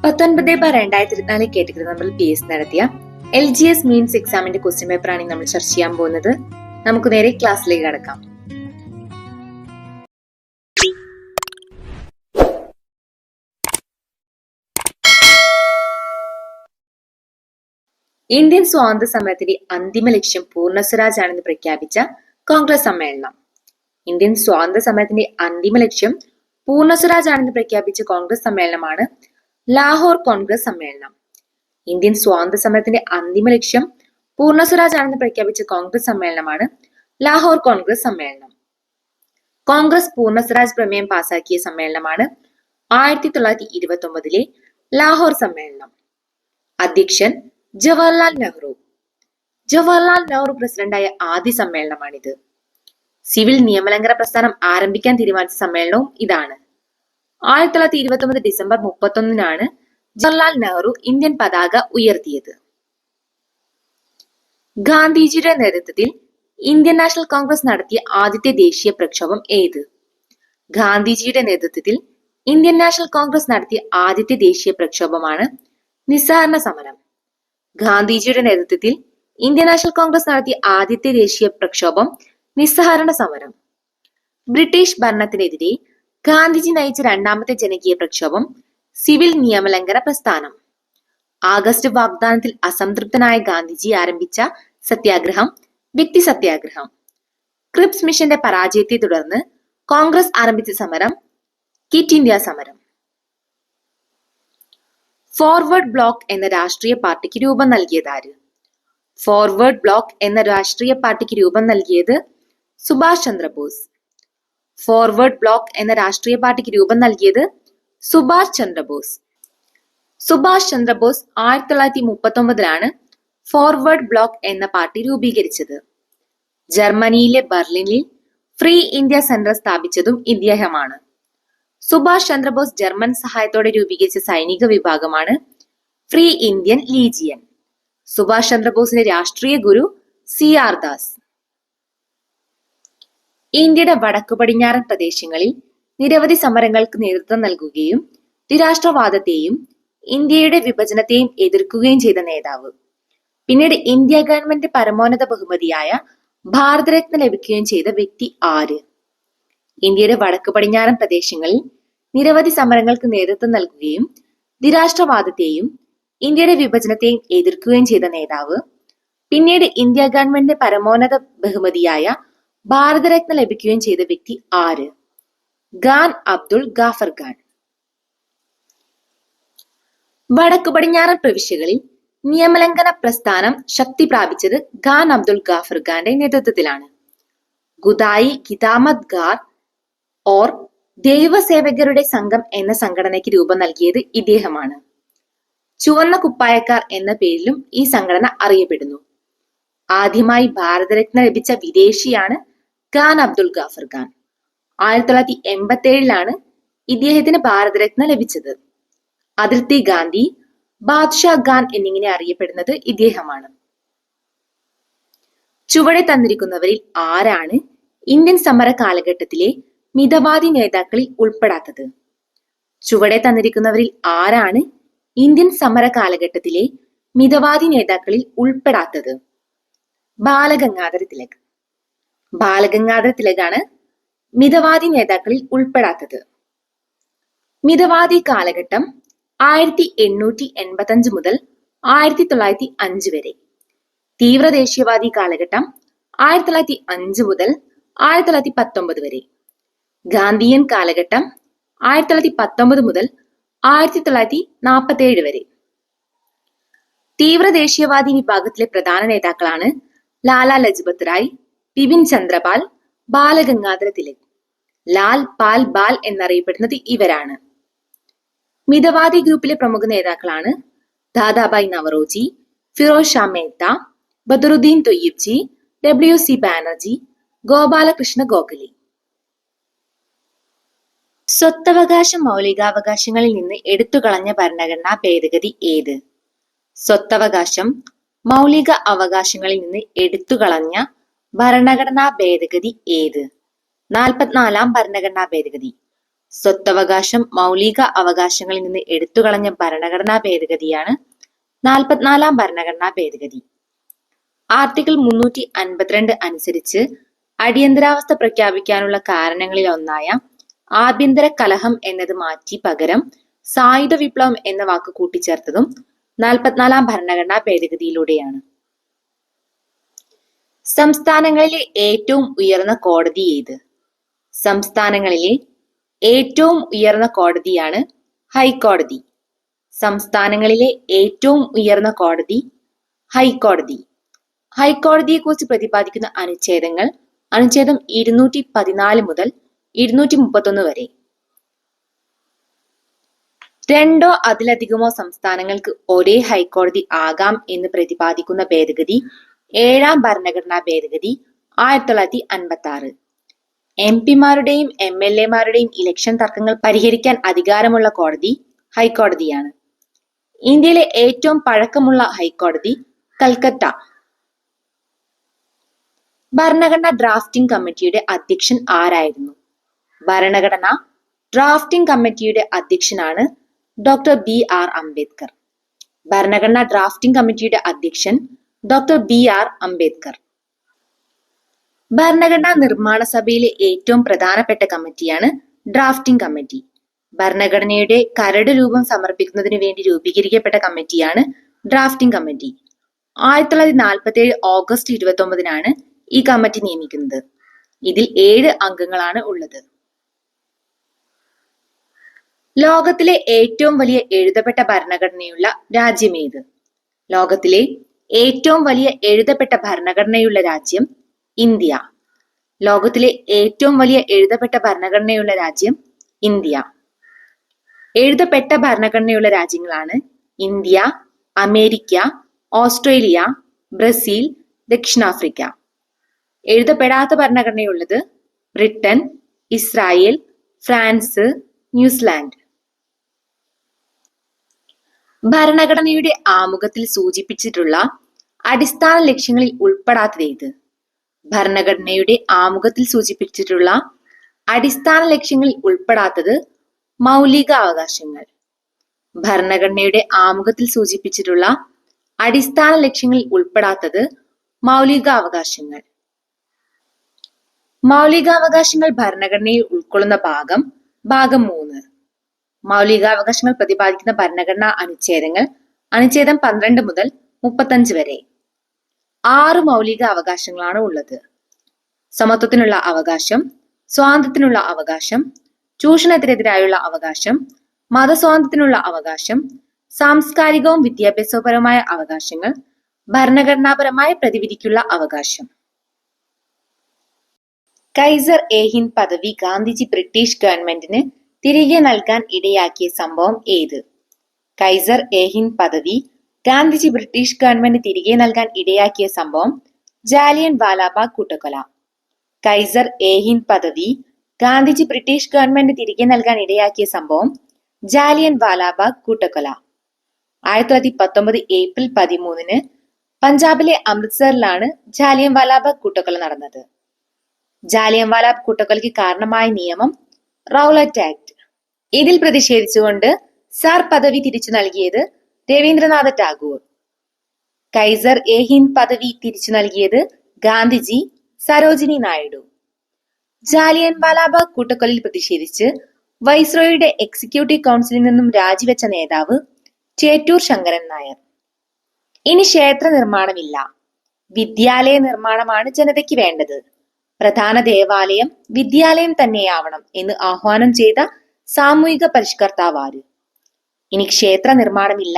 19/2024 category നമ്മൾ PS നടത്തിയ LGS means എക്സാമിന്റെ ക്വസ്റ്റ്യൻ പേപ്പറാണ് നമ്മൾ ചർച്ച ചെയ്യാൻ പോകുന്നത്. നമുക്ക് നേരെ ക്ലാസ്സിലേക്ക് കടക്കാം. ഇന്ത്യൻ സ്വാതന്ത്ര്യ സമരത്തിന്റെ അന്തിമ ലക്ഷ്യം പൂർണ്ണ സ്വരാജ് ആണെന്ന് പ്രഖ്യാപിച്ച കോൺഗ്രസ് സമ്മേളനം. ഇന്ത്യൻ സ്വാതന്ത്ര്യ സമരത്തിന്റെ അന്തിമ ലക്ഷ്യം പൂർണ്ണ സ്വരാജ് ആണെന്ന് പ്രഖ്യാപിച്ച കോൺഗ്രസ് സമ്മേളനമാണ് ലാഹോർ കോൺഗ്രസ് സമ്മേളനം. ഇന്ത്യൻ സ്വാതന്ത്ര്യ സമരത്തിന്റെ അന്തിമ ലക്ഷ്യം പൂർണ്ണ സ്വരാജ് ആണെന്ന് പ്രഖ്യാപിച്ച കോൺഗ്രസ് സമ്മേളനമാണ് ലാഹോർ കോൺഗ്രസ് സമ്മേളനം. കോൺഗ്രസ് പൂർണ്ണ സ്വരാജ് പ്രമേയം പാസാക്കിയ സമ്മേളനമാണ് 1929 ലാഹോർ സമ്മേളനം. അധ്യക്ഷൻ ജവഹർലാൽ നെഹ്റു. ജവഹർലാൽ നെഹ്റു പ്രസിഡന്റായ ആദ്യ സമ്മേളനമാണിത്. സിവിൽ നിയമലംഘന പ്രസ്ഥാനം ആരംഭിക്കാൻ തീരുമാനിച്ച സമ്മേളനവും ഇതാണ്. 1929 ഡിസംബർ 31 ജവഹർലാൽ നെഹ്റു ഇന്ത്യൻ പതാക ഉയർത്തിയത്. ഗാന്ധിജിയുടെ നേതൃത്വത്തിൽ ഇന്ത്യൻ നാഷണൽ കോൺഗ്രസ് നടത്തിയ ആദ്യത്തെ ദേശീയ പ്രക്ഷോഭം ഏത്? ഗാന്ധിജിയുടെ നേതൃത്വത്തിൽ ഇന്ത്യൻ നാഷണൽ കോൺഗ്രസ് നടത്തിയ ആദ്യത്തെ ദേശീയ പ്രക്ഷോഭമാണ് നിസ്സഹരണ സമരം. ഗാന്ധിജിയുടെ നേതൃത്വത്തിൽ ഇന്ത്യൻ നാഷണൽ കോൺഗ്രസ് നടത്തിയ ആദ്യത്തെ ദേശീയ പ്രക്ഷോഭം നിസ്സഹരണ സമരം. ബ്രിട്ടീഷ് ഭരണത്തിനെതിരെ ഗാന്ധിജി നയിച്ച രണ്ടാമത്തെ ജനകീയ പ്രക്ഷോഭം സിവിൽ നിയമലംഘന പ്രസ്ഥാനം. ആഗസ്റ്റ് വാഗ്ദാനത്തിൽ അസംതൃപ്തനായ ഗാന്ധിജി ആരംഭിച്ച സത്യാഗ്രഹം വ്യക്തി സത്യാഗ്രഹം. ക്രിപ്സ് മിഷന്റെ പരാജയത്തെ തുടർന്ന് കോൺഗ്രസ് ആരംഭിച്ച സമരം ക്വിറ്റ് ഇന്ത്യ സമരം. ഫോർവേഡ് ബ്ലോക്ക് എന്ന രാഷ്ട്രീയ പാർട്ടിക്ക് രൂപം നൽകിയതാര്? ഫോർവേഡ് ബ്ലോക്ക് എന്ന രാഷ്ട്രീയ പാർട്ടിക്ക് രൂപം നൽകിയത് സുഭാഷ് ചന്ദ്രബോസ്. ഫോർവേഡ് ബ്ലോക്ക് എന്ന രാഷ്ട്രീയ പാർട്ടിക്ക് രൂപം നൽകിയത് സുഭാഷ് ചന്ദ്രബോസ്. സുഭാഷ് ചന്ദ്രബോസ് 1939 ഫോർവേഡ് ബ്ലോക്ക് എന്ന പാർട്ടി രൂപീകരിച്ചത്. ജർമ്മനിയിലെ ബെർലിനിൽ ഫ്രീ ഇന്ത്യ സെന്റർ സ്ഥാപിച്ചതും ഇദ്ദേഹമാണ്. സുഭാഷ് ചന്ദ്രബോസ് ജർമ്മൻ സഹായത്തോടെ രൂപീകരിച്ച സൈനിക വിഭാഗമാണ് ഫ്രീ ഇന്ത്യൻ ലീജിയൻ. സുഭാഷ് ചന്ദ്രബോസിന്റെ രാഷ്ട്രീയ ഗുരു CR ദാസ്. ഇന്ത്യയുടെ വടക്കു പടിഞ്ഞാറൻ പ്രദേശങ്ങളിൽ നിരവധി സമരങ്ങൾക്ക് നേതൃത്വം നൽകുകയും നിരാഷ്ട്രവാദത്തെയും ഇന്ത്യയുടെ വിഭജനത്തെയും എതിർക്കുകയും ചെയ്ത നേതാവ്. പിന്നീട് ഇന്ത്യ ഗവൺമെന്റ് പരമോന്നത ബഹുമതിയായ ഭാരതരത്ന ലഭിക്കുകയും ചെയ്ത വ്യക്തി ആര്? ഇന്ത്യയുടെ വടക്കു പടിഞ്ഞാറൻ പ്രദേശങ്ങളിൽ നിരവധി സമരങ്ങൾക്ക് നേതൃത്വം നൽകുകയും നിരാഷ്ട്രവാദത്തെയും ഇന്ത്യയുടെ വിഭജനത്തെയും എതിർക്കുകയും ചെയ്ത നേതാവ്. പിന്നീട് ഇന്ത്യ ഗവൺമെന്റിന്റെ പരമോന്നത ബഹുമതിയായ ഭാരതരത്ന ലഭിക്കുകയും ചെയ്ത വ്യക്തി ആര്? ഖാൻ അബ്ദുൾ ഗാഫർ ഖാൻ. വടക്കു പടിഞ്ഞാറൻ പ്രവിശ്യകളിൽ നിയമലംഘന പ്രസ്ഥാനം ശക്തി പ്രാപിച്ചത് ഖാൻ അബ്ദുൾ ഗാഫർ ഖാന്റെ നേതൃത്വത്തിലാണ്. ഗുദായി ഖിദാമത് ഗാർ ഓർ ദൈവസേവകരുടെ സംഘം എന്ന സംഘടനയ്ക്ക് രൂപം നൽകിയത് ഇദ്ദേഹമാണ്. ചുവന്ന കുപ്പായക്കാർ എന്ന പേരിലും ഈ സംഘടന അറിയപ്പെടുന്നു. ആദ്യമായി ഭാരതരത്ന ലഭിച്ച വിദേശിയാണ് ഖാൻ അബ്ദുൾ ഗാഫർ ഖാൻ. 1987 ഇദ്ദേഹത്തിന് ഭാരതരത്ന ലഭിച്ചത്. അതിർത്തി ഗാന്ധി, ബാദ്ഷാ ഖാൻ എന്നിങ്ങനെ അറിയപ്പെടുന്നത് ഇദ്ദേഹമാണ്. ചുവടെ തന്നിരിക്കുന്നവരിൽ ആരാണ് ഇന്ത്യൻ സമര കാലഘട്ടത്തിലെ മിതവാദി നേതാക്കളിൽ ഉൾപ്പെടാത്തത്? ചുവടെ തന്നിരിക്കുന്നവരിൽ ആരാണ് ഇന്ത്യൻ സമര കാലഘട്ടത്തിലെ മിതവാദി നേതാക്കളിൽ ഉൾപ്പെടാത്തത്? ബാലഗംഗാധര തിലക്. ബാലഗംഗാധര തിലകാണ് മിതവാദി നേതാക്കളിൽ ഉൾപ്പെടാത്തത്. മിതവാദി കാലഘട്ടം 1885 മുതൽ 1905 വരെ. തീവ്ര ദേശീയവാദി കാലഘട്ടം 1905 മുതൽ 1919 വരെ. ഗാന്ധിയൻ കാലഘട്ടം 1919 മുതൽ 1947 വരെ. തീവ്ര ദേശീയവാദി വിഭാഗത്തിലെ പ്രധാന നേതാക്കളാണ് ലാലാ ലജ്പത് റായ്, ബിപിൻ ചന്ദ്രപാൽ, ബാലഗംഗാധര തിലക്. ലാൽ പാൽ ബാൽ എന്നറിയപ്പെടുന്നത് ഇവരാണ്. മിതവാദി ഗ്രൂപ്പിലെ പ്രമുഖ നേതാക്കളാണ് ദാദാഭായ് നവറോജി, ഫിറോസ് ഷാ മേത്ത, ബദറുദ്ദീൻ തൊയ്യിബ്ജി, WC ബാനർജി, ഗോപാലകൃഷ്ണ ഗോഖലെ. സ്വത്തവകാശ മൗലികാവകാശങ്ങളിൽ നിന്ന് എടുത്തുകളഞ്ഞ ഭരണഘടനാ ഭേദഗതി ഏത്? സ്വത്തവകാശം മൗലിക അവകാശങ്ങളിൽ നിന്ന് എടുത്തുകളഞ്ഞ ഭരണഘടനാ ഭേദഗതി ഏത്? 44 ഭരണഘടനാ ഭേദഗതി. സ്വത്തവകാശം മൗലിക അവകാശങ്ങളിൽ നിന്ന് എടുത്തുകളഞ്ഞ ഭരണഘടനാ ഭേദഗതിയാണ് 44-ാം ഭരണഘടനാ ഭേദഗതി. ആർട്ടിക്കിൾ 352 അനുസരിച്ച് അടിയന്തരാവസ്ഥ പ്രഖ്യാപിക്കാനുള്ള കാരണങ്ങളിൽ ഒന്നായ ആഭ്യന്തര കലഹം എന്നത് മാറ്റി പകരം സായുധ വിപ്ലവം എന്ന വാക്ക് കൂട്ടിച്ചേർത്തതും 44-ാം ഭരണഘടനാ ഭേദഗതിയിലൂടെയാണ്. സംസ്ഥാനങ്ങളിലെ ഏറ്റവും ഉയർന്ന കോടതി ഏത്? സംസ്ഥാനങ്ങളിലെ ഏറ്റവും ഉയർന്ന കോടതിയാണ് ഹൈക്കോടതി. സംസ്ഥാനങ്ങളിലെ ഏറ്റവും ഉയർന്ന കോടതി ഹൈക്കോടതി. ഹൈക്കോടതിയെക്കുറിച്ച് പ്രതിപാദിക്കുന്ന അനുച്ഛേദങ്ങൾ അനുച്ഛേദം 214 മുതൽ 231 വരെ. രണ്ടോ അതിലധികമോ സംസ്ഥാനങ്ങൾക്ക് ഒരേ ഹൈക്കോടതി ആകാം എന്ന് പ്രതിപാദിക്കുന്ന ഭേദഗതി 7-ാം ഭരണഘടനാ ഭേദഗതി 1956. MP-മാരുടെയും MLA-മാരുടെയും ഇലക്ഷൻ തർക്കങ്ങൾ പരിഹരിക്കാൻ അധികാരമുള്ള കോടതി ഹൈക്കോടതിയാണ്. ഇന്ത്യയിലെ ഏറ്റവും പഴക്കമുള്ള ഹൈക്കോടതി കൽക്കട്ട. ഭരണഘടനാ ഡ്രാഫ്റ്റിംഗ് കമ്മിറ്റിയുടെ അധ്യക്ഷൻ ആരായിരുന്നു? ഭരണഘടനാ ഡ്രാഫ്റ്റിംഗ് കമ്മിറ്റിയുടെ അധ്യക്ഷനാണ് ഡോക്ടർ BR അംബേദ്കർ. ഭരണഘടനാ ഡ്രാഫ്റ്റിംഗ് കമ്മിറ്റിയുടെ അധ്യക്ഷൻ ഡോക്ടർ BR അംബേദ്കർ. ഭരണഘടനാ നിർമ്മാണ സഭയിലെ ഏറ്റവും പ്രധാനപ്പെട്ട കമ്മിറ്റിയാണ് ഡ്രാഫ്റ്റിംഗ് കമ്മിറ്റി. ഭരണഘടനയുടെ കരട് രൂപം സമർപ്പിക്കുന്നതിന് വേണ്ടി രൂപീകരിക്കപ്പെട്ട കമ്മിറ്റിയാണ് ഡ്രാഫ്റ്റിംഗ് കമ്മിറ്റി. 1947 ഓഗസ്റ്റ് 29-നാണ് ഈ കമ്മിറ്റി നിയമിക്കുന്നത്. ഇതിൽ 7 അംഗങ്ങളാണ് ഉള്ളത്. ലോകത്തിലെ ഏറ്റവും വലിയ എഴുതപ്പെട്ട ഭരണഘടനയുള്ള രാജ്യമേത്? ലോകത്തിലെ ഏറ്റവും വലിയ എഴുതപ്പെട്ട ഭരണഘടനയുള്ള രാജ്യം ഇന്ത്യ. ലോകത്തിലെ ഏറ്റവും വലിയ എഴുതപ്പെട്ട ഭരണഘടനയുള്ള രാജ്യം ഇന്ത്യ. എഴുതപ്പെട്ട ഭരണഘടനയുള്ള രാജ്യങ്ങളാണ് ഇന്ത്യ, അമേരിക്ക, ഓസ്ട്രേലിയ, ബ്രസീൽ, ദക്ഷിണാഫ്രിക്ക. എഴുതപ്പെടാത്ത ഭരണഘടനയുള്ളത് ബ്രിട്ടൻ, ഇസ്രായേൽ, ഫ്രാൻസ്, ന്യൂസിലാൻഡ്. ഭരണഘടനയുടെ ആമുഖത്തിൽ സൂചിപ്പിച്ചിട്ടുള്ള അടിസ്ഥാന ലക്ഷ്യങ്ങളിൽ ഉൾപ്പെടാത്തതേത്? ഭരണഘടനയുടെ ആമുഖത്തിൽ സൂചിപ്പിച്ചിട്ടുള്ള അടിസ്ഥാന ലക്ഷ്യങ്ങളിൽ ഉൾപ്പെടാത്തത് മൗലിക അവകാശങ്ങൾ. ഭരണഘടനയുടെ ആമുഖത്തിൽ സൂചിപ്പിച്ചിട്ടുള്ള അടിസ്ഥാന ലക്ഷ്യങ്ങളിൽ ഉൾപ്പെടാത്തത് മൗലിക അവകാശങ്ങൾ. മൗലികാവകാശങ്ങൾ ഭരണഘടനയിൽ ഉൾക്കൊള്ളുന്ന ഭാഗം 3. മൗലികാവകാശങ്ങൾ പ്രതിപാദിക്കുന്ന ഭരണഘടനാ അനുച്ഛേദങ്ങൾ അനുച്ഛേദം 12 മുതൽ 35 വരെ. 6 മൗലിക അവകാശങ്ങളാണ് ഉള്ളത്. സമത്വത്തിനുള്ള അവകാശം, സ്വാതന്ത്ര്യത്തിനുള്ള അവകാശം, ചൂഷണത്തിനെതിരായുള്ള അവകാശം, മതസ്വാതന്ത്ര്യത്തിനുള്ള അവകാശം, സാംസ്കാരികവും വിദ്യാഭ്യാസപരവുമായ അവകാശങ്ങൾ, ഭരണഘടനാപരമായ പ്രതിവിധിക്കുള്ള അവകാശം. കൈസർ എ ഹിന്ദ് പദവി ഗാന്ധിജി ബ്രിട്ടീഷ് ഗവൺമെന്റിന് തിരികെ നൽകാൻ ഇടയാക്കിയ സംഭവം ഏത്? കൈസർ എ ഹിന്ദ് പദവി ഗാന്ധിജി ബ്രിട്ടീഷ് ഗവൺമെന്റ് തിരികെ നൽകാൻ ഇടയാക്കിയ സംഭവം ജാലിയൻ വാലാബാഗ് കൂട്ടക്കൊല. കൈസർ എ ഹിന്ദ് പദവി ഗാന്ധിജി ബ്രിട്ടീഷ് ഗവൺമെന്റ് തിരികെ നൽകാൻ ഇടയാക്കിയ സംഭവം ജാലിയൻ വാലാബാഗ് കൂട്ടക്കൊല. 1919 ഏപ്രിൽ 13-ന് പഞ്ചാബിലെ അമൃത്സറിലാണ് ജാലിയൻ വാലാബാഗ് കൂട്ടക്കൊല നടന്നത്. ജാലിയൻ വാലാബാഗ് കൂട്ടക്കൊലയ്ക്ക് കാരണമായ നിയമം റൗലറ്റ് ആക്ട്. ഇതിൽ പ്രതിഷേധിച്ചുകൊണ്ട് സാർ പദവി തിരിച്ചു നൽകിയത് രവീന്ദ്രനാഥ ടാഗോർ. കൈസർ എ ഹിന്ദ് പദവി തിരിച്ചു നൽകിയത് ഗാന്ധിജി, സരോജിനി നായിഡു. ജാലിയൻ വാലാബാഗ് കൂട്ടക്കൊലയിൽ പ്രതിഷേധിച്ച് വൈസ്രോയുടെ എക്സിക്യൂട്ടീവ് കൗൺസിലിൽ നിന്നും രാജിവെച്ച നേതാവ് ചേറ്റൂർ ശങ്കരൻ നായർ. ഇനി ക്ഷേത്ര നിർമ്മാണമില്ല, വിദ്യാലയ നിർമ്മാണമാണ് ജനതയ്ക്ക് വേണ്ടത്. പ്രധാന ദേവാലയം വിദ്യാലയം തന്നെയാവണം എന്ന് ആഹ്വാനം ചെയ്ത സാമൂഹിക പരിഷ്കർത്താവ് ആര്? ഇനി ക്ഷേത്ര നിർമ്മാണമില്ല,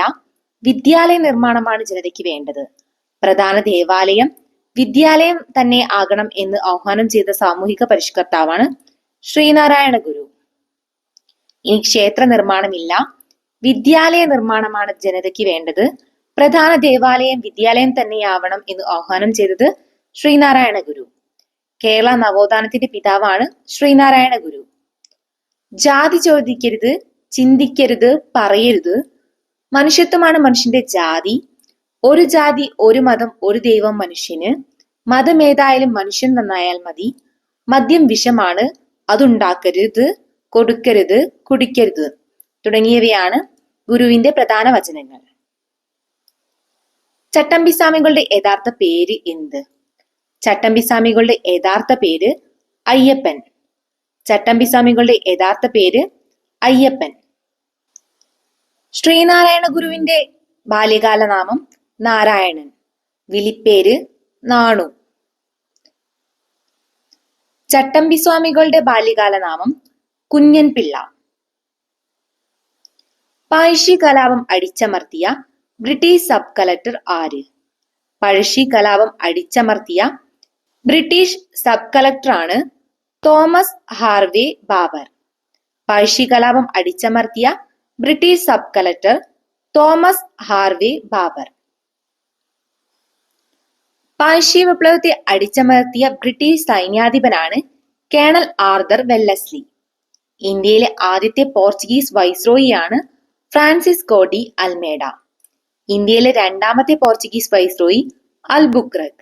വിദ്യാലയ നിർമ്മാണമാണ് ജനതയ്ക്ക് വേണ്ടത്. പ്രധാന ദേവാലയം വിദ്യാലയം തന്നെ ആകണം എന്ന് ആഹ്വാനം ചെയ്ത സാമൂഹിക പരിഷ്കർത്താവാണ് ശ്രീനാരായണ ഗുരു. ഇനി ക്ഷേത്ര നിർമ്മാണമില്ല, വിദ്യാലയ നിർമ്മാണമാണ് ജനതയ്ക്ക് വേണ്ടത്. പ്രധാന ദേവാലയം വിദ്യാലയം തന്നെയാവണം എന്ന് ആഹ്വാനം ചെയ്തത് ശ്രീനാരായണ ഗുരു. കേരള നവോത്ഥാനത്തിന്റെ പിതാവാണ് ശ്രീനാരായണ ഗുരു. ജാതി ചോദിക്കരുത്, ചിന്തിക്കരുത്, പറയരുത്. മനുഷ്യത്വമാണ് മനുഷ്യന്റെ ജാതി. ഒരു ജാതി, ഒരു മതം, ഒരു ദൈവം മനുഷ്യന്. മതമേതായാലും മനുഷ്യൻ നന്നായാൽ മതി. മദ്യം വിഷമാണ്, അതുണ്ടാക്കരുത്. കൊടുക്കരുത്, കുടിക്കരുത് തുടങ്ങിയവയാണ് ഗുരുവിന്റെ പ്രധാന വചനങ്ങൾ. ചട്ടമ്പിസ്വാമികളുടെ യഥാർത്ഥ പേര് എന്ത്? ചട്ടമ്പിസ്വാമികളുടെ യഥാർത്ഥ പേര് അയ്യപ്പൻ. ചട്ടമ്പിസ്വാമികളുടെ യഥാർത്ഥ പേര് അയ്യപ്പൻ. ശ്രീനാരായണ ഗുരുവിന്റെ ബാല്യകാല നാമം നാരായണൻ. വിളിപ്പേര് നാണു. ചട്ടമ്പിസ്വാമികളുടെ ബാല്യകാല നാമം കുഞ്ഞൻപിള്ള. പഴശ്ശി കലാപം അടിച്ചമർത്തിയ ബ്രിട്ടീഷ് സബ് കളക്ടർ ആര്? പഴശ്ശി കലാപം അടിച്ചമർത്തിയ ബ്രിട്ടീഷ് സബ് കളക്ടറാണ് തോമസ് ഹാർവേ ബാബർ. പഴശ്ശി കലാപം അടിച്ചമർത്തിയ British sub collector Thomas Harvey Baber. Pazhassi വിപ്ലവത്തെ അടിച്ചമർത്തിയ ബ്രിട്ടീഷ് സൈന്യാധിപനാണ് കേണൽ ആർതർ വെല്ലസ്ലി. ഇന്ത്യയിലെ ആദ്യത്തെ പോർച്ചുഗീസ് വൈസ്രോയിയാണ് ഫ്രാൻസിസ്കോ ഡി അൽമേഡ. ഇന്ത്യയിലെ രണ്ടാമത്തെ പോർച്ചുഗീസ് വൈസ്രോയി അൽബുക്രക്.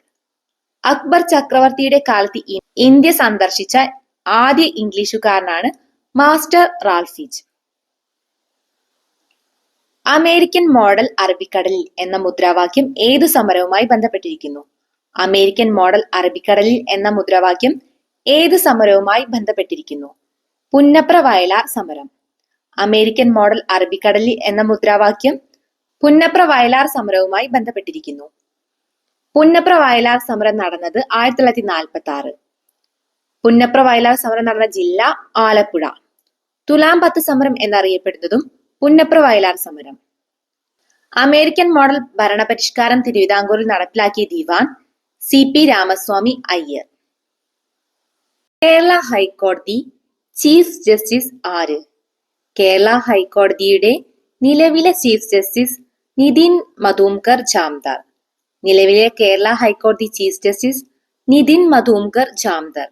അക്ബർ ചക്രവർത്തിയുടെ കാലത്ത് ഇന്ത്യ സന്ദർശിച്ച ആദ്യ ഇംഗ്ലീഷുകാരനാണ് മാസ്റ്റർ റാൽഫിജ്. അമേരിക്കൻ മോഡൽ അറബിക്കടലിൽ എന്ന മുദ്രാവാക്യം ഏതു സമരവുമായി ബന്ധപ്പെട്ടിരിക്കുന്നു? അമേരിക്കൻ മോഡൽ അറബിക്കടലിൽ എന്ന മുദ്രാവാക്യം ഏത് സമരവുമായി ബന്ധപ്പെട്ടിരിക്കുന്നു? പുന്നപ്ര വയലാർ സമരം. അമേരിക്കൻ മോഡൽ അറബിക്കടലിൽ എന്ന മുദ്രാവാക്യം പുന്നപ്ര വയലാർ സമരവുമായി ബന്ധപ്പെട്ടിരിക്കുന്നു. പുന്നപ്ര വയലാർ സമരം നടന്നത് 1946. പുന്നപ്ര വയലാർ സമരം നടന്ന ജില്ല ആലപ്പുഴ. തുലാം 10 സമരം എന്നറിയപ്പെടുന്നതും പുന്നപ്ര വയലാർ സമരം. അമേരിക്കൻ മോഡൽ ഭരണപരിഷ്കാരം തിരുവിതാംകൂറിൽ നടപ്പിലാക്കിയ ദിവാൻ CP രാമസ്വാമി അയ്യർ. കേരള ഹൈക്കോടതി ചീഫ് ജസ്റ്റിസ് ആര്? കേരള ഹൈക്കോടതിയുടെ നിലവിലെ ചീഫ് ജസ്റ്റിസ് നിതിൻ മധൂംകർ ജാംദാർ. നിലവിലെ കേരള ഹൈക്കോടതി ചീഫ് ജസ്റ്റിസ് നിതിൻ മധൂംകർ ജാംദാർ.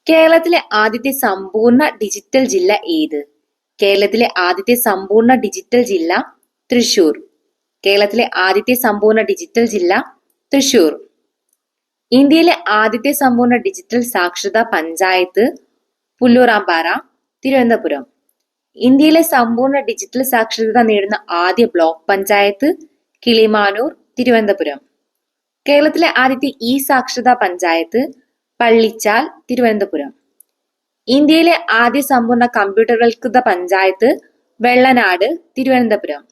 കേരളത്തിലെ ആദ്യത്തെ സമ്പൂർണ്ണ ഡിജിറ്റൽ ജില്ല ഏത്? കേരളത്തിലെ ആദ്യത്തെ സമ്പൂർണ്ണ ഡിജിറ്റൽ ജില്ല തൃശൂർ. കേരളത്തിലെ ആദ്യത്തെ സമ്പൂർണ്ണ ഡിജിറ്റൽ ജില്ല തൃശൂർ. ഇന്ത്യയിലെ ആദ്യത്തെ സമ്പൂർണ്ണ ഡിജിറ്റൽ സാക്ഷരതാ പഞ്ചായത്ത് പുല്ലൂരാമ്പാറ, തിരുവനന്തപുരം. ഇന്ത്യയിലെ സമ്പൂർണ്ണ ഡിജിറ്റൽ സാക്ഷരത നേടുന്ന ആദ്യ ബ്ലോക്ക് പഞ്ചായത്ത് കിളിമാനൂർ, തിരുവനന്തപുരം. കേരളത്തിലെ ആദ്യത്തെ സാക്ഷരതാ പഞ്ചായത്ത് പള്ളിച്ചാൽ, തിരുവനന്തപുരം. ഇന്ത്യയിലെ ആദ്യ സമ്പൂർണ്ണ കമ്പ്യൂട്ടർവൽകൃത panchayat Vellanad, Thiruvananthapuram.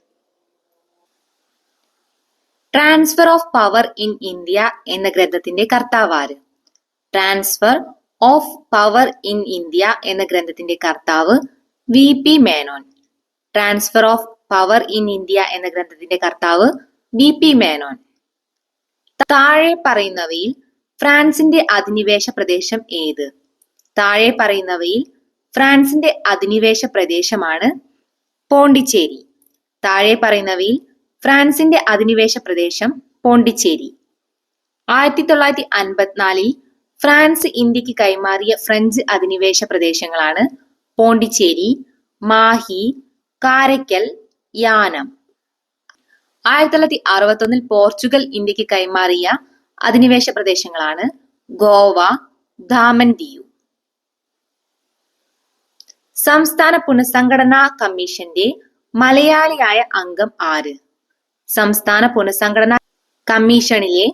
Transfer of power in India എന്ന ഗ്രന്ഥത്തിന്റെ കർത്താവാര്? Transfer of power in India എന്ന ഗ്രന്ഥത്തിന്റെ കർത്താവ് VP Menon. Transfer of power in India എന്ന ഗ്രന്ഥത്തിന്റെ കർത്താവ് VP മേനോൻ. താഴെ പറയുന്നവയിൽ ഫ്രാൻസിന്റെ അധിനിവേശ പ്രദേശം ഏത്? താഴെ പറയുന്നവയിൽ ഫ്രാൻസിന്റെ അധിനിവേശ പ്രദേശമാണ് പോണ്ടിച്ചേരി. താഴെ പറയുന്നവയിൽ ഫ്രാൻസിന്റെ അധിനിവേശ പ്രദേശം പോണ്ടിച്ചേരി. 1954 ഫ്രാൻസ് ഇന്ത്യക്ക് കൈമാറിയ ഫ്രഞ്ച് അധിനിവേശ പ്രദേശങ്ങളാണ് പോണ്ടിച്ചേരി, മാഹി, കാരയ്ക്കൽ, യാനം. 1961 പോർച്ചുഗൽ ഇന്ത്യക്ക് കൈമാറിയ അധിനിവേശ പ്രദേശങ്ങളാണ് ഗോവ, ദാമൻ ദിയു. സംസ്ഥാന പുനഃസംഘടനാ കമ്മീഷന്റെ മലയാളിയായ അംഗം ആര്? സംസ്ഥാന പുനഃസംഘടനാ കമ്മീഷനിലെ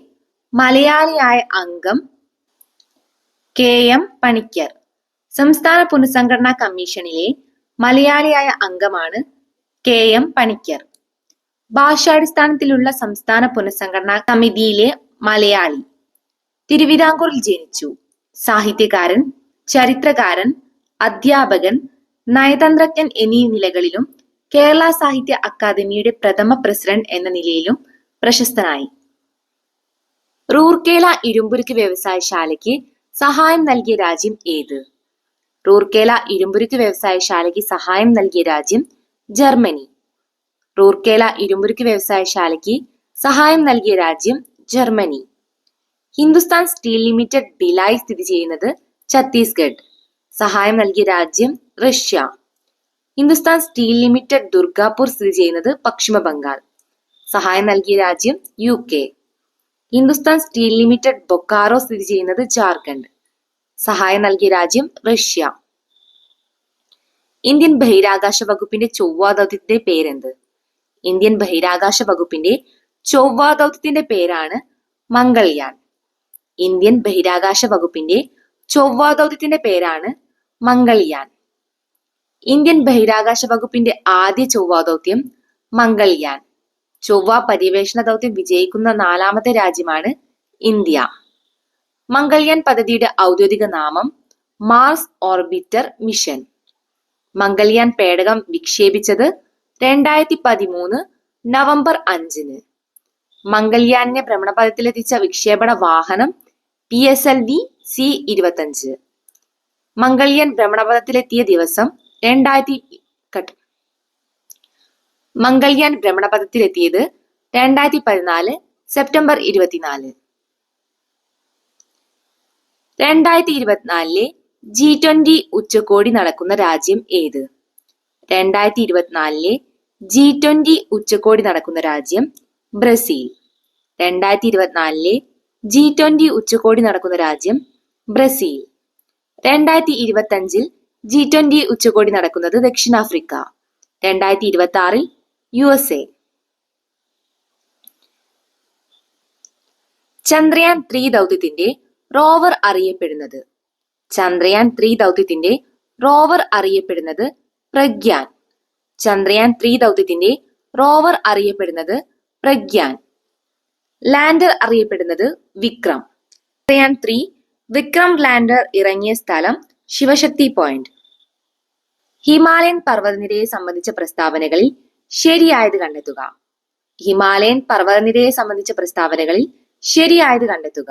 മലയാളിയായ അംഗം KM പണിക്കർ. സംസ്ഥാന പുനഃസംഘടനാ കമ്മീഷനിലെ മലയാളിയായ അംഗമാണ് KM പണിക്കർ. ഭാഷാടിസ്ഥാനത്തിലുള്ള സംസ്ഥാന പുനഃസംഘടനാ സമിതിയിലെ മലയാളി. തിരുവിതാംകൂറിൽ ജനിച്ചു. സാഹിത്യകാരൻ, ചരിത്രകാരൻ, അധ്യാപകൻ, നയതന്ത്രജ്ഞൻ എന്നീ നിലകളിലും കേരള സാഹിത്യ അക്കാദമിയുടെ പ്രഥമ പ്രസിഡന്റ് എന്ന നിലയിലും പ്രശസ്തനായി. റൂർക്കേല ഇരുമ്പുരുക്ക് വ്യവസായശാലയ്ക്ക് സഹായം നൽകിയ രാജ്യം ഏത്? റൂർക്കേല ഇരുമ്പുരുക്ക് വ്യവസായശാലയ്ക്ക് സഹായം നൽകിയ രാജ്യം ജർമ്മനി. റൂർക്കേല ഇരുമ്പുരുക്ക് വ്യവസായശാലയ്ക്ക് സഹായം നൽകിയ രാജ്യം Germany. Hindustan steel limited Bhilai സ്ഥിതി ചെയ്യുന്നത് ഛത്തീസ്ഗഡ്. സഹായം നൽകിയ രാജ്യം Russia. Hindustan steel limited Durgapur സ്ഥിതി ചെയ്യുന്നത് പശ്ചിമ ബംഗാൾ. സഹായം നൽകിയ രാജ്യം UK. Hindustan steel limited Bokaro സ്ഥിതി ചെയ്യുന്നത് ജാർഖണ്ഡ്. സഹായം നൽകിയ രാജ്യം റഷ്യ. ഇന്ത്യൻ ബഹിരാകാശ വകുപ്പിന്റെ ചൊവ്വാ ദൗത്യത്തിന്റെ പേരെന്ത്? ഇന്ത്യൻ ബഹിരാകാശ വകുപ്പിന്റെ ചൊവ്വാ ദൗത്യത്തിന്റെ പേരാണ് മംഗൾയാൻ. ഇന്ത്യൻ ബഹിരാകാശ വകുപ്പിന്റെ ചൊവ്വാ ദൗത്യത്തിന്റെ പേരാണ് മംഗൾയാൻ. ഇന്ത്യൻ ബഹിരാകാശ വകുപ്പിന്റെ ആദ്യ ചൊവ്വാ ദൗത്യം മംഗൾയാൻ. ചൊവ്വ പര്യവേഷണ ദൗത്യം വിജയിക്കുന്ന 4ാമത്തെ രാജ്യമാണ് ഇന്ത്യ. മംഗൾയാൻ പദ്ധതിയുടെ ഔദ്യോഗിക നാമം മാർസ് ഓർബിറ്റർ മിഷൻ. മംഗൾയാൻ പേടകം വിക്ഷേപിച്ചത് 2013 നവംബർ 5-ന്. മംഗൾയാനെ ഭ്രമണപഥത്തിലെത്തിച്ച വിക്ഷേപണ വാഹനം PSLV C-25. മംഗൾയാൻ ഭ്രമണപഥത്തിലെത്തിയ ദിവസം മംഗൾയാൻ ഭ്രമണപഥത്തിലെത്തിയത് 2014 സെപ്റ്റംബർ 24. 2024 G20 ഉച്ചകോടി നടക്കുന്ന രാജ്യം ഏത്? 2024 G20 ഉച്ചകോടി നടക്കുന്ന രാജ്യം ബ്രസീൽ. 2024 G20 ഉച്ചകോടി നടക്കുന്ന രാജ്യം ബ്രസീൽ. 2025 G20 ഉച്ചകോടി നടക്കുന്നത് ദക്ഷിണാഫ്രിക്ക. 2026 USA. ചന്ദ്രയാൻ 3 ദൗത്യത്തിന്റെ റോവർ അറിയപ്പെടുന്നത്? ചന്ദ്രയാൻ 3 ദൗത്യത്തിന്റെ റോവർ അറിയപ്പെടുന്നത് പ്രഗ്യാൻ. ചന്ദ്രയാൻ 3 ദൗത്യത്തിന്റെ റോവർ അറിയപ്പെടുന്നത് പ്രഗ്യാൻ. ലാൻഡർ അറിയപ്പെടുന്നത് വിക്രം. ചന്ദ്രയാൻ 3 വിക്രം ലാൻഡർ ഇറങ്ങിയ സ്ഥലം ശിവശക്തി പോയിന്റ്. ഹിമാലയൻ പർവ്വതനിരയെ സംബന്ധിച്ച പ്രസ്താവനകളിൽ ശരിയായത് കണ്ടെത്തുക. ഹിമാലയൻ പർവ്വതനിരയെ സംബന്ധിച്ച പ്രസ്താവനകളിൽ ശരിയായത് കണ്ടെത്തുക.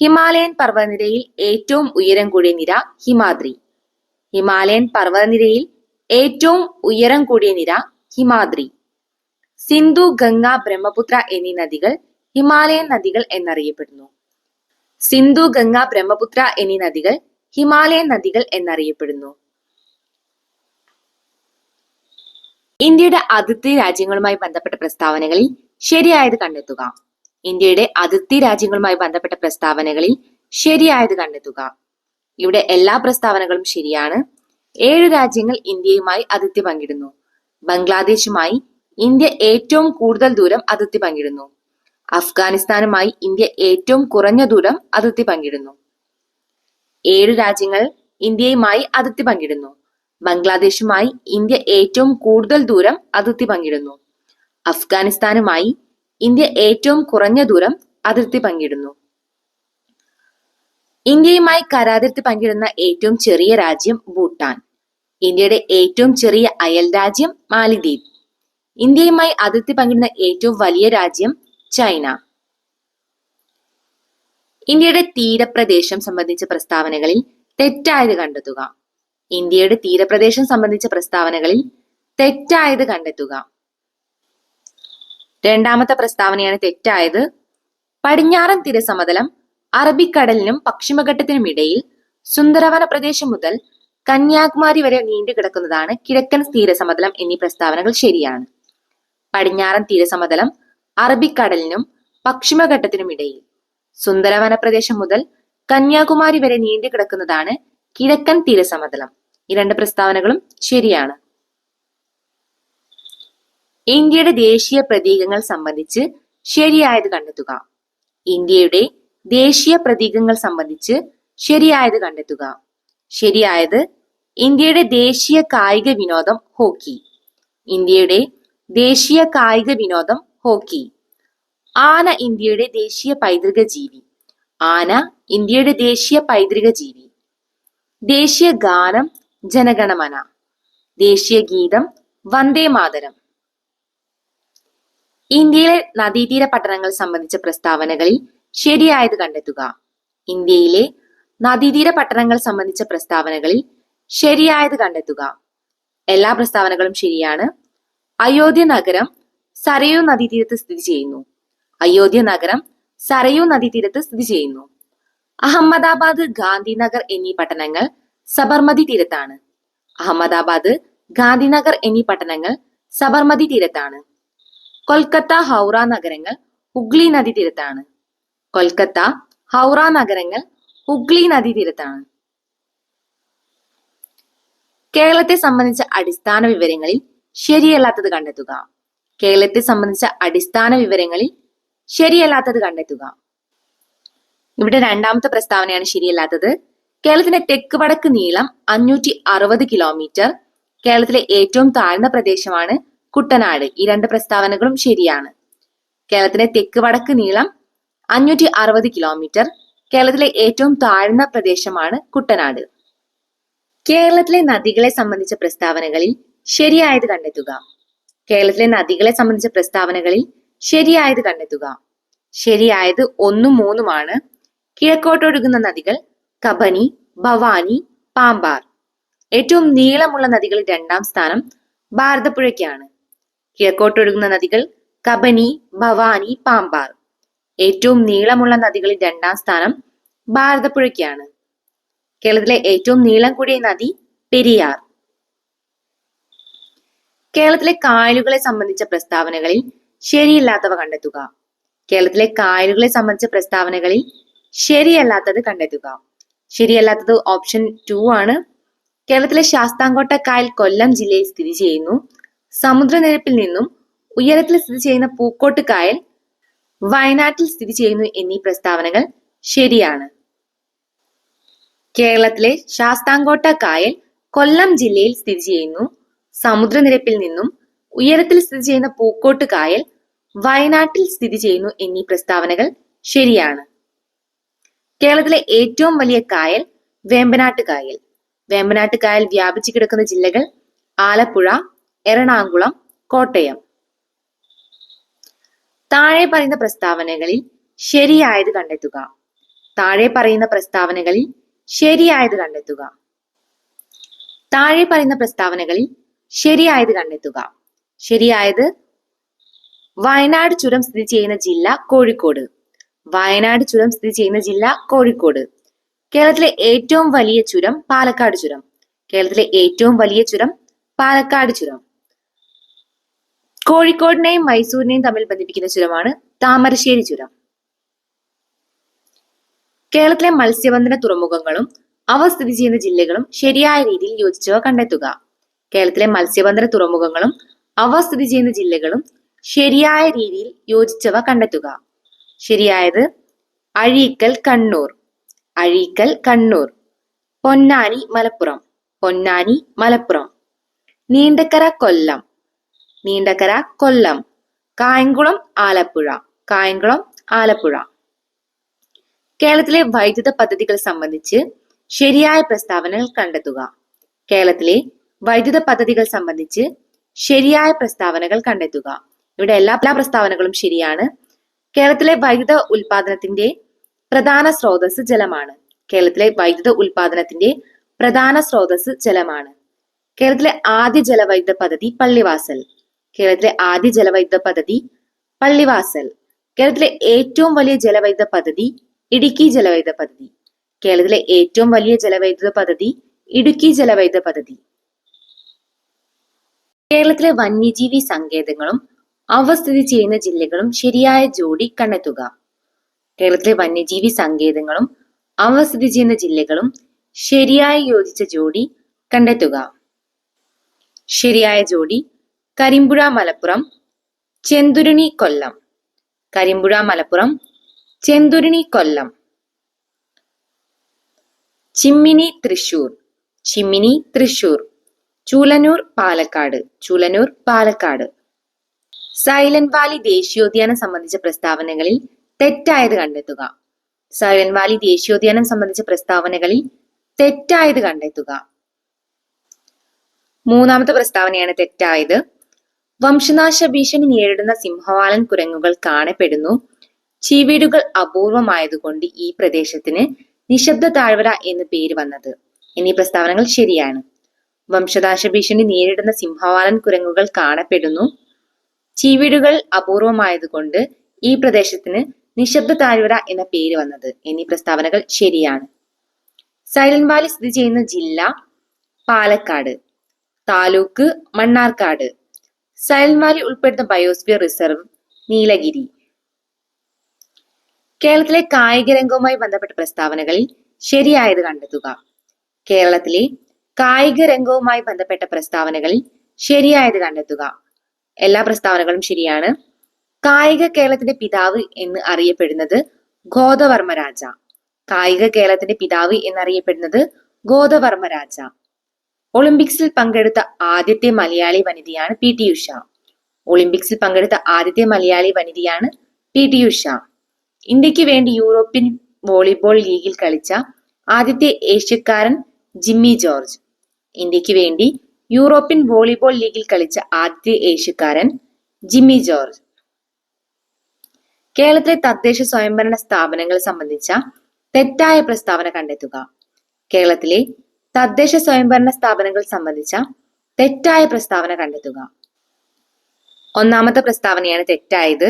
ഹിമാലയൻ പർവ്വതനിരയിൽ ഏറ്റവും ഉയരം കൂടിയ നിര ഹിമാദ്രി. ഹിമാലയൻ പർവ്വതനിരയിൽ ഏറ്റവും ഉയരം കൂടിയ നിര ഹിമാദ്രി. സിന്ധു, ഗംഗ, ബ്രഹ്മപുത്ര എന്നീ നദികൾ ഹിമാലയൻ നദികൾ എന്നറിയപ്പെടുന്നു. സിന്ധു, ഗംഗ, ബ്രഹ്മപുത്ര എന്നീ നദികൾ ഹിമാലയൻ നദികൾ എന്നറിയപ്പെടുന്നു. ഇന്ത്യയുടെ അതിർത്തി രാജ്യങ്ങളുമായി ബന്ധപ്പെട്ട പ്രസ്താവനകളിൽ ശരിയായത് കണ്ടെത്തുക. ഇന്ത്യയുടെ അതിർത്തി രാജ്യങ്ങളുമായി ബന്ധപ്പെട്ട പ്രസ്താവനകളിൽ ശരിയായത് കണ്ടെത്തുക. ഇവിടെ എല്ലാ പ്രസ്താവനകളും ശരിയാണ്. 7 രാജ്യങ്ങൾ ഇന്ത്യയുമായി അതിർത്തി പങ്കിടുന്നു. ബംഗ്ലാദേശുമായി ഇന്ത്യ ഏറ്റവും കൂടുതൽ ദൂരം അതിർത്തി പങ്കിടുന്നു. അഫ്ഗാനിസ്ഥാനുമായി ഇന്ത്യ ഏറ്റവും കുറഞ്ഞ ദൂരം അതിർത്തി പങ്കിടുന്നു. 7 രാജ്യങ്ങൾ ഇന്ത്യയുമായി അതിർത്തി പങ്കിടുന്നു. ബംഗ്ലാദേശുമായി ഇന്ത്യ ഏറ്റവും കൂടുതൽ ദൂരം അതിർത്തി പങ്കിടുന്നു. അഫ്ഗാനിസ്ഥാനുമായി ഇന്ത്യ ഏറ്റവും കുറഞ്ഞ ദൂരം അതിർത്തി പങ്കിടുന്നു. ഇന്ത്യയുമായി കരാതിർത്തി പങ്കിടുന്ന ഏറ്റവും ചെറിയ രാജ്യം ഭൂട്ടാൻ. ഇന്ത്യയുടെ ഏറ്റവും ചെറിയ അയൽ രാജ്യം മാലിദ്വീപ്. ഇന്ത്യയുമായി അതിർത്തി പങ്കിടുന്ന ഏറ്റവും വലിയ രാജ്യം ചൈന. ഇന്ത്യയുടെ തീരപ്രദേശം സംബന്ധിച്ച പ്രസ്താവനകളിൽ തെറ്റായത് കണ്ടെത്തുക. ഇന്ത്യയുടെ തീരപ്രദേശം സംബന്ധിച്ച പ്രസ്താവനകളിൽ തെറ്റായത് കണ്ടെത്തുക. 2ാമത്തെ പ്രസ്താവനയാണ് തെറ്റായത്. പടിഞ്ഞാറൻ തീരസമതലം അറബിക്കടലിനും പശ്ചിമഘട്ടത്തിനും ഇടയിൽ സുന്ദരവന പ്രദേശം മുതൽ കന്യാകുമാരി വരെ നീണ്ടുകിടക്കുന്നതാണ് കിഴക്കൻ തീരസമതലം എന്നീ പ്രസ്താവനകൾ ശരിയാണ്. പടിഞ്ഞാറൻ തീരസമതലം അറബിക്കടലിനും പശ്ചിമഘട്ടത്തിനും ഇടയിൽ സുന്ദരവന പ്രദേശം മുതൽ കന്യാകുമാരി വരെ നീണ്ടുകിടക്കുന്നതാണ് കിഴക്കൻ തീരസമതലം. ഈ 2 പ്രസ്താവനകളും ശരിയാണ്. ഇന്ത്യയുടെ ദേശീയ പ്രതീകങ്ങൾ സംബന്ധിച്ച് ശരിയായത് കണ്ടെത്തുക. ഇന്ത്യയുടെ ദേശീയ പ്രതീകങ്ങൾ സംബന്ധിച്ച് ശരിയായത് കണ്ടെത്തുക. ശരിയായത് ഇന്ത്യയുടെ ദേശീയ കായിക വിനോദം ഹോക്കി. ഇന്ത്യയുടെ ദേശീയ കായിക വിനോദം ഹോക്കി. ആന ഇന്ത്യയുടെ ദേശീയ പൈതൃക ജീവി. ആന ഇന്ത്യയുടെ ദേശീയ പൈതൃക ജീവി. ദേശീയ ഗാനം ജനഗണമന. ദേശീയ ഗീതം വന്ദേ മാതരം. ഇന്ത്യയിലെ നദീതീര പട്ടണങ്ങൾ സംബന്ധിച്ച പ്രസ്താവനകളിൽ ശരിയായത് കണ്ടെത്തുക. ഇന്ത്യയിലെ നദീതീര പട്ടണങ്ങൾ സംബന്ധിച്ച പ്രസ്താവനകളിൽ ശരിയായത് കണ്ടെത്തുക. എല്ലാ പ്രസ്താവനകളും ശരിയാണ്. അയോധ്യ നഗരം സരയൂ നദീതീരത്ത് സ്ഥിതി ചെയ്യുന്നു. അയോധ്യ നഗരം സരയൂ നദീതീരത്ത് സ്ഥിതി ചെയ്യുന്നു. അഹമ്മദാബാദ്, ഗാന്ധിനഗർ എന്നീ പട്ടണങ്ങൾ സബർമതി തീരത്താണ്. അഹമ്മദാബാദ്, ഗാന്ധിനഗർ എന്നീ പട്ടണങ്ങൾ സബർമതി തീരത്താണ്. കൊൽക്കത്ത, ഹൗറ നഗരങ്ങൾ ഹുഗ്ലി നദീതീരത്താണ്. കൊൽക്കത്ത, ഹൗറ നഗരങ്ങൾ ഹുഗ്ലി നദീതീരത്താണ്. കേരളത്തെ സംബന്ധിച്ച അടിസ്ഥാന വിവരങ്ങളിൽ ശരിയല്ലാത്തത് കണ്ടെത്തുക. കേരളത്തെ സംബന്ധിച്ച അടിസ്ഥാന വിവരങ്ങളിൽ ശരിയല്ലാത്തത് കണ്ടെത്തുക. ഇവിടെ രണ്ടാമത്തെ പ്രസ്താവനയാണ് ശരിയല്ലാത്തത്. കേരളത്തിന്റെ തെക്ക് വടക്ക് നീളം 560 കിലോമീറ്റർ. കേരളത്തിലെ ഏറ്റവും താഴ്ന്ന പ്രദേശമാണ് കുട്ടനാട്. ഈ രണ്ട് പ്രസ്താവനകളും ശരിയാണ്. കേരളത്തിന്റെ തെക്ക് വടക്ക് നീളം 560 കിലോമീറ്റർ. കേരളത്തിലെ ഏറ്റവും താഴ്ന്ന പ്രദേശമാണ് കുട്ടനാട്. കേരളത്തിലെ നദികളെ സംബന്ധിച്ച പ്രസ്താവനകളിൽ ശരിയായത് കണ്ടെത്തുക. കേരളത്തിലെ നദികളെ സംബന്ധിച്ച പ്രസ്താവനകളിൽ ശരിയായത് കണ്ടെത്തുക. ശരിയായത് 1ഉം 3ഉമാണ്. കിഴക്കോട്ടൊഴുകുന്ന നദികൾ കബനി, ഭവാനി, പാമ്പാർ. ഏറ്റവും നീളമുള്ള നദികളിൽ രണ്ടാം സ്ഥാനം ഭാരതപ്പുഴയ്ക്കാണ്. കിഴക്കോട്ടൊഴുകുന്ന നദികൾ കബനി, ഭവാനി, പാമ്പാർ. ഏറ്റവും നീളമുള്ള നദികളിൽ രണ്ടാം സ്ഥാനം ഭാരതപ്പുഴയ്ക്കാണ്. കേരളത്തിലെ ഏറ്റവും നീളം കൂടിയ നദി പെരിയാർ. കേരളത്തിലെ കായലുകളെ സംബന്ധിച്ച പ്രസ്താവനകളിൽ ശരിയല്ലാത്തവ കണ്ടെത്തുക. കേരളത്തിലെ കായലുകളെ സംബന്ധിച്ച പ്രസ്താവനകളിൽ ശരിയല്ലാത്തത് കണ്ടെത്തുക. ശരിയല്ലാത്തത് ഓപ്ഷൻ 2 ആണ്. കേരളത്തിലെ ശാസ്താംകോട്ട കായൽ കൊല്ലം ജില്ലയിൽ സ്ഥിതി ചെയ്യുന്നു. സമുദ്രനിരപ്പിൽ നിന്നും ഉയരത്തിൽ സ്ഥിതി ചെയ്യുന്ന പൂക്കോട്ട് കായൽ വയനാട്ടിൽ സ്ഥിതി ചെയ്യുന്നു എന്നീ പ്രസ്താവനകൾ ശരിയാണ്. കേരളത്തിലെ ശാസ്താംകോട്ട കായൽ കൊല്ലം ജില്ലയിൽ സ്ഥിതി ചെയ്യുന്നു. സമുദ്രനിരപ്പിൽ നിന്നും ഉയരത്തിൽ സ്ഥിതി ചെയ്യുന്ന പൂക്കോട്ട് കായൽ വയനാട്ടിൽ സ്ഥിതി ചെയ്യുന്നു എന്നീ പ്രസ്താവനകൾ ശരിയാണ്. കേരളത്തിലെ ഏറ്റവും വലിയ കായൽ വേമ്പനാട്ട് കായൽ. വേമ്പനാട്ട് കായൽ വ്യാപിച്ചു കിടക്കുന്ന ജില്ലകൾ ആലപ്പുഴ, എറണാകുളം, കോട്ടയം. താഴെ പറയുന്ന പ്രസ്താവനകളിൽ ശരിയായത് കണ്ടെത്തുക. താഴെ പറയുന്ന പ്രസ്താവനകളിൽ ശരിയായത് കണ്ടെത്തുക. താഴെ പറയുന്ന പ്രസ്താവനകളിൽ ശരിയായത് കണ്ടെത്തുക. ശരിയായത് വയനാട് ചുരം സ്ഥിതി ചെയ്യുന്ന ജില്ല കോഴിക്കോട്. വയനാട് ചുരം സ്ഥിതി ചെയ്യുന്ന ജില്ല കോഴിക്കോട്. കേരളത്തിലെ ഏറ്റവും വലിയ ചുരം പാലക്കാട് ചുരം. കേരളത്തിലെ ഏറ്റവും വലിയ ചുരം പാലക്കാട് ചുരം. കോഴിക്കോടിനെയും മൈസൂരിനെയും തമ്മിൽ ബന്ധിപ്പിക്കുന്ന ചുരമാണ് താമരശ്ശേരി ചുരം. കേരളത്തിലെ മത്സ്യബന്ധന തുറമുഖങ്ങളും അവ സ്ഥിതി ചെയ്യുന്ന ജില്ലകളും ശരിയായ രീതിയിൽ യോജിച്ചവ കണ്ടെത്തുക. കേരളത്തിലെ മത്സ്യബന്ധന തുറമുഖങ്ങളും അവ സ്ഥിതി ചെയ്യുന്ന ജില്ലകളും ശരിയായ രീതിയിൽ യോജിച്ചവ കണ്ടെത്തുക. ശരിയായത് അഴീക്കൽ കണ്ണൂർ. അഴീക്കൽ കണ്ണൂർ. പൊന്നാനി മലപ്പുറം. പൊന്നാനി മലപ്പുറം. നീണ്ടക്കര കൊല്ലം. നീണ്ടക്കര കൊല്ലം. കായംകുളം ആലപ്പുഴ. കായംകുളം ആലപ്പുഴ. കേരളത്തിലെ വൈദ്യുത പദ്ധതികൾ സംബന്ധിച്ച് ശരിയായ പ്രസ്താവനകൾ കണ്ടെത്തുക. കേരളത്തിലെ വൈദ്യുത പദ്ധതികൾ സംബന്ധിച്ച് ശരിയായ പ്രസ്താവനകൾ കണ്ടെത്തുക. ഇവിടെ എല്ലാ പ്രസ്താവനകളും ശരിയാണ്. കേരളത്തിലെ വൈദ്യുത ഉൽപാദനത്തിന്റെ പ്രധാന സ്രോതസ് ജലമാണ്. കേരളത്തിലെ വൈദ്യുത ഉൽപാദനത്തിന്റെ പ്രധാന സ്രോതസ് ജലമാണ്. കേരളത്തിലെ ആദ്യ ജലവൈദ്യുത പദ്ധതി പള്ളിവാസൽ. കേരളത്തിലെ ആദ്യ ജലവൈദ്യുത പദ്ധതി പള്ളിവാസൽ. കേരളത്തിലെ ഏറ്റവും വലിയ ജലവൈദ്യുത പദ്ധതി ഇടുക്കി ജലവൈദ്യുത പദ്ധതി. കേരളത്തിലെ ഏറ്റവും വലിയ ജലവൈദ്യുത പദ്ധതി ഇടുക്കി ജലവൈദ്യുത പദ്ധതി. കേരളത്തിലെ വന്യജീവി സങ്കേതങ്ങളും അവ സ്ഥിതി ചെയ്യുന്ന ജില്ലകളും ശരിയായ ജോഡി കണ്ടെത്തുക. കേരളത്തിലെ വന്യജീവി സങ്കേതങ്ങളും അവ സ്ഥിതി ചെയ്യുന്ന ജില്ലകളും ശരിയായി യോജിച്ച ജോഡി കണ്ടെത്തുക. ശരിയായ ജോഡി കരിമ്പുഴ മലപ്പുറം, ചെന്തുരുണി കൊല്ലം. കരിമ്പുഴ മലപ്പുറം, ചെന്തുരുണി കൊല്ലം. ചിമ്മിനി തൃശൂർ. ചിമ്മിനി തൃശൂർ. ചൂലന്നൂർ പാലക്കാട്. ചൂലന്നൂർ പാലക്കാട്. സൈലന്റ് വാലി ദേശീയോദ്യാനം സംബന്ധിച്ച പ്രസ്താവനകളിൽ തെറ്റായത് കണ്ടെത്തുക. സൈലന്റ് വാലി ദേശീയോദ്യാനം സംബന്ധിച്ച പ്രസ്താവനകളിൽ തെറ്റായത് കണ്ടെത്തുക. മൂന്നാമത്തെ പ്രസ്താവനയാണ് തെറ്റായത്. വംശനാശ ഭീഷണി നേരിടുന്ന സിംഹവാലൻ കുരങ്ങുകൾ കാണപ്പെടുന്നു. ചീവീടുകൾ അപൂർവമായതുകൊണ്ട് ഈ പ്രദേശത്തിന് നിശബ്ദ താഴ്വര എന്ന് പേര് വന്നത് എന്നീ പ്രസ്താവനകൾ ശരിയാണ്. വംശനാശ ഭീഷണി നേരിടുന്ന സിംഹവാലൻ കുരങ്ങുകൾ കാണപ്പെടുന്നു. ചീവീടുകൾ അപൂർവമായതുകൊണ്ട് ഈ പ്രദേശത്തിന് നിശബ്ദ താഴ്വര എന്ന പേര് വന്നത് എന്നീ പ്രസ്താവനകൾ ശരിയാണ്. സൈലന്റ് വാലി സ്ഥിതി ചെയ്യുന്ന ജില്ല പാലക്കാട്. താലൂക്ക് മണ്ണാർക്കാട്. സൈലന്റ് വാലി ഉൾപ്പെടുന്ന ബയോസ്ഫിയർ റിസർവ് നീലഗിരി. കേരളത്തിലെ കായിക രംഗവുമായി ബന്ധപ്പെട്ട പ്രസ്താവനകളിൽ ശരിയായത് കണ്ടെത്തുക. കേരളത്തിലെ കായിക രംഗവുമായി ബന്ധപ്പെട്ട പ്രസ്താവനകളിൽ ശരിയായത് കണ്ടെത്തുക. എല്ലാ പ്രസ്താവനകളും ശരിയാണ്. കായിക കേരളത്തിന്റെ പിതാവ് എന്ന് അറിയപ്പെടുന്നത് ഗോദവർമ്മ രാജ. കായിക കേരളത്തിന്റെ പിതാവ് എന്നറിയപ്പെടുന്നത് ഗോദവർമ്മ രാജ. ഒളിമ്പിക്സിൽ പങ്കെടുത്ത ആദ്യത്തെ മലയാളി വനിതയാണ് പി ടി ഉഷ. ഒളിമ്പിക്സിൽ പങ്കെടുത്ത ആദ്യത്തെ മലയാളി വനിതയാണ് പി ടി ഉഷ. ഇന്ത്യക്ക് വേണ്ടി യൂറോപ്യൻ വോളിബോൾ ലീഗിൽ കളിച്ച ആദ്യത്തെ ഏഷ്യക്കാരൻ ജിമ്മി ജോർജ്. ഇന്ത്യക്ക് വേണ്ടി യൂറോപ്യൻ വോളിബോൾ ലീഗിൽ കളിച്ച ആദ്യത്തെ ഏഷ്യക്കാരൻ ജിമ്മി ജോർജ്. കേരളത്തിലെ തദ്ദേശ സ്വയംഭരണ സ്ഥാപനങ്ങൾ സംബന്ധിച്ച തെറ്റായ പ്രസ്താവന കണ്ടെത്തുക. കേരളത്തിലെ തദ്ദേശ സ്വയംഭരണ സ്ഥാപനങ്ങൾ സംബന്ധിച്ച തെറ്റായ പ്രസ്താവന കണ്ടെത്തുക. ഒന്നാമത്തെ പ്രസ്താവനയാണ് തെറ്റായത്.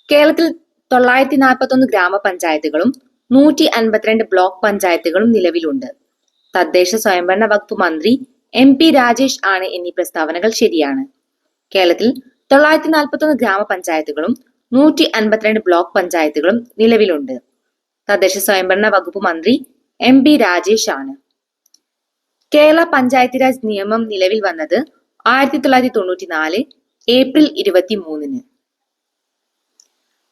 കേരളത്തിൽ 941 ഗ്രാമപഞ്ചായത്തുകളും 152 ബ്ലോക്ക് പഞ്ചായത്തുകളും നിലവിലുണ്ട്. തദ്ദേശ സ്വയംഭരണ വകുപ്പ് മന്ത്രി MP രാജേഷ് ആണ് എന്നീ പ്രസ്താവനകൾ ശരിയാണ്. കേരളത്തിൽ 941 ഗ്രാമപഞ്ചായത്തുകളും 152 ബ്ലോക്ക് പഞ്ചായത്തുകളും നിലവിലുണ്ട്. തദ്ദേശ സ്വയംഭരണ വകുപ്പ് മന്ത്രി MP രാജേഷ് ആണ്. കേരള പഞ്ചായത്ത് രാജ് നിയമം നിലവിൽ വന്നത് 1994 ഏപ്രിൽ 23.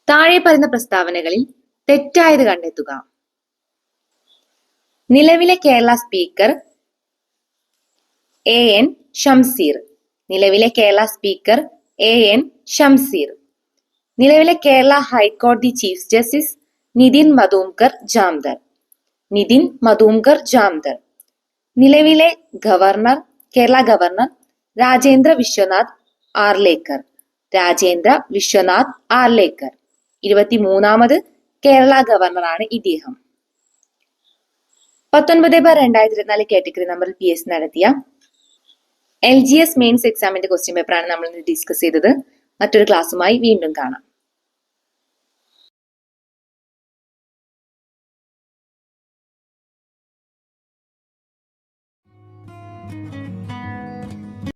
താഴെ പറയുന്ന പ്രസ്താവനകളിൽ തെറ്റായത് കണ്ടെത്തുക. നിലവിലെ കേരള സ്പീക്കർ AN ഷംസീർ. നിലവിലെ കേരള സ്പീക്കർ AN ഷംസീർ. നിലവിലെ കേരള ഹൈക്കോടതി ചീഫ് ജസ്റ്റിസ് നിതിൻ മധൂംകർ ജാംദർ. നിതിൻ മധൂംകർ ജാംദർ. നിലവിലെ ഗവർണർ കേരള ഗവർണർ രാജേന്ദ്ര വിശ്വനാഥ് ആർലേക്കർ. രാജേന്ദ്ര വിശ്വനാഥ് ആർലേക്കർ. 23ാമത് കേരള ഗവർണറാണ് ഇദ്ദേഹം. 19/2024 കാറ്റഗറി നമ്പർ PS നടത്തിയ LGS മെയിൻസ് എക്സാമിന്റെ ക്വസ്റ്റ്യൻ പേപ്പറാണ് നമ്മൾ ഇന്ന് ഡിസ്കസ് ചെയ്തത്. മറ്റൊരു ക്ലാസ്സുമായി വീണ്ടും കാണാം.